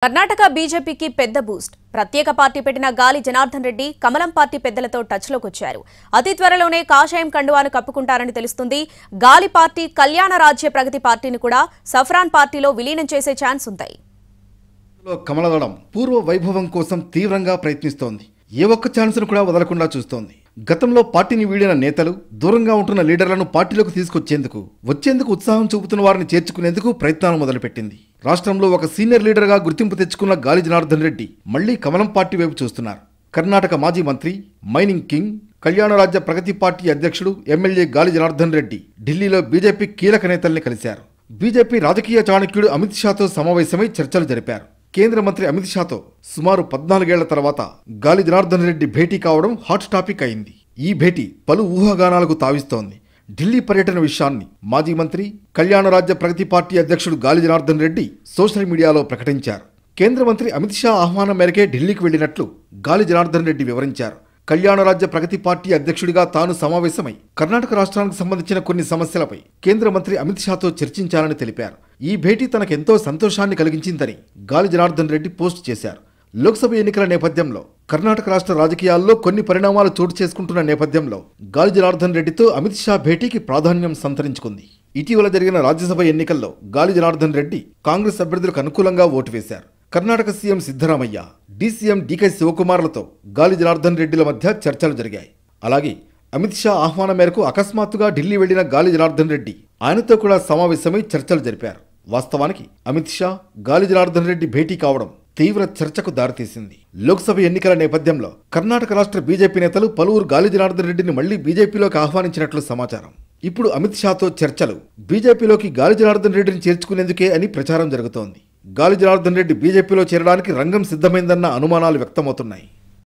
కర్ణాటక బీజేపీకి పెద్ద బూస్ట్. ప్రత్యేక పార్టీ పెట్టిన గాలి జనార్దన్ రెడ్డి కమలం పార్టీ పెద్దలతో టచ్లోకి వచ్చారు. అతి త్వరలోనే కాషాయం కండువాను కప్పుకుంటారని తెలుస్తుంది. గాలి పార్టీ కళ్యాణ రాజ్య ప్రగతి పార్టీని కూడా సఫ్రాన్ పార్టీలో విలీనం చేసే ఛాన్స్ ఉంటాయి. కమలదళం పూర్వ వైభవం కోసం తీవ్రంగా ప్రయత్నిస్తోంది. ఏ ఒక్క ఛాన్స్ను కూడా వదలకుండా చూస్తోంది. గతంలో పార్టీని వీడిన నేతలు, దూరంగా ఉంటున్న లీడర్లను పార్టీలోకి వచ్చేందుకు ఉత్సాహం చూపుతున్న వారిని చేర్చుకునేందుకు ప్రయత్నాలు మొదలుపెట్టింది. రాష్ట్రంలో ఒక సీనియర్ లీడర్గా గుర్తింపు తెచ్చుకున్న గాలి జనార్దన్ రెడ్డి మళ్లీ కమలం పార్టీ వైపు చూస్తున్నారు. కర్ణాటక మాజీ మంత్రి, మైనింగ్ కింగ్, కళ్యాణ రాజ్య ప్రగతి పార్టీ అధ్యక్షుడు ఎమ్మెల్యే గాలి జనార్దన్ రెడ్డి ఢిల్లీలో బీజేపీ కీలక నేతల్ని కలిశారు. బీజేపీ రాజకీయ చాణక్యుడు అమిత్ షాతో సమావేశమై చర్చలు జరిపారు. కేంద్ర మంత్రి అమిత్ షాతో సుమారు 14 ఏళ్ల తర్వాత గాలి జనార్దన్ రెడ్డి భేటీ కావడం హాట్ టాపిక్ అయింది. ఈ భేటీ పలు ఊహాగానాలకు తావిస్తోంది. ఢిల్లీ పర్యటన విషయాన్ని మాజీ మంత్రి, కళ్యాణ రాజ్య ప్రగతి పార్టీ అధ్యక్షుడు గాలి జనార్దన్ రెడ్డి సోషల్ మీడియాలో ప్రకటించారు. కేంద్ర మంత్రి అమిత్ షా ఆహ్వానం మేరకే ఢిల్లీకి వెళ్లినట్లు గాలి జనార్దన్ రెడ్డి వివరించారు. కళ్యాణ రాజ్య ప్రగతి పార్టీ అధ్యక్షుడిగా తాను సమావేశమై కర్ణాటక రాష్ట్రానికి సంబంధించిన కొన్ని సమస్యలపై కేంద్ర మంత్రి అమిత్ షాతో చర్చించాలని తెలిపారు. ఈ భేటీ తనకెంతో సంతోషాన్ని కలిగించిందని గాలి జనార్దన్ రెడ్డి పోస్ట్ చేశారు. లోక్సభ ఎన్నికల నేపథ్యంలో కర్ణాటక రాష్ట్ర రాజకీయాల్లో కొన్ని పరిణామాలు చోటు చేసుకుంటున్న నేపథ్యంలో గాలి జనార్దన్ రెడ్డితో అమిత్ షా భేటీకి ప్రాధాన్యం సంతరించుకుంది. ఇటీవల జరిగిన రాజ్యసభ ఎన్నికల్లో గాలి జనార్దన్ రెడ్డి కాంగ్రెస్ అభ్యర్థులకు అనుకూలంగా ఓటు వేశారు. Karnataka CM Siddaramaiah, DCM DK శివకుమార్లతో గాలి జనార్దన్ రెడ్డిల మధ్య చర్చలు జరిగాయి. అలాగే అమిత్ షా ఆహ్వానం మేరకు అకస్మాత్తుగా ఢిల్లీ వెళ్లిన గాలి జనార్దన్ రెడ్డి ఆయనతో కూడా సమావేశమై చర్చలు జరిపారు. వాస్తవానికి అమిత్ షా, గాలి జనార్దన్ రెడ్డి భేటీ కావడం తీవ్ర చర్చకు దారితీసింది. లోక్సభ ఎన్నికల నేపథ్యంలో కర్ణాటక రాష్ట్ర బీజేపీ నేతలు పలువురు గాలి జనార్దన్ రెడ్డిని మళ్లీ బీజేపీలోకి ఆహ్వానించినట్లు సమాచారం. ఇప్పుడు అమిత్ షాతో చర్చలు బీజేపీలోకి గాలి జనార్దన్ రెడ్డిని చేర్చుకునేందుకే అని ప్రచారం జరుగుతోంది. గాలి జనార్దన్ రెడ్డి బీజేపీలో చేరడానికి రంగం సిద్ధమైందన్న అనుమానాలు వ్యక్తమవుతున్నాయి.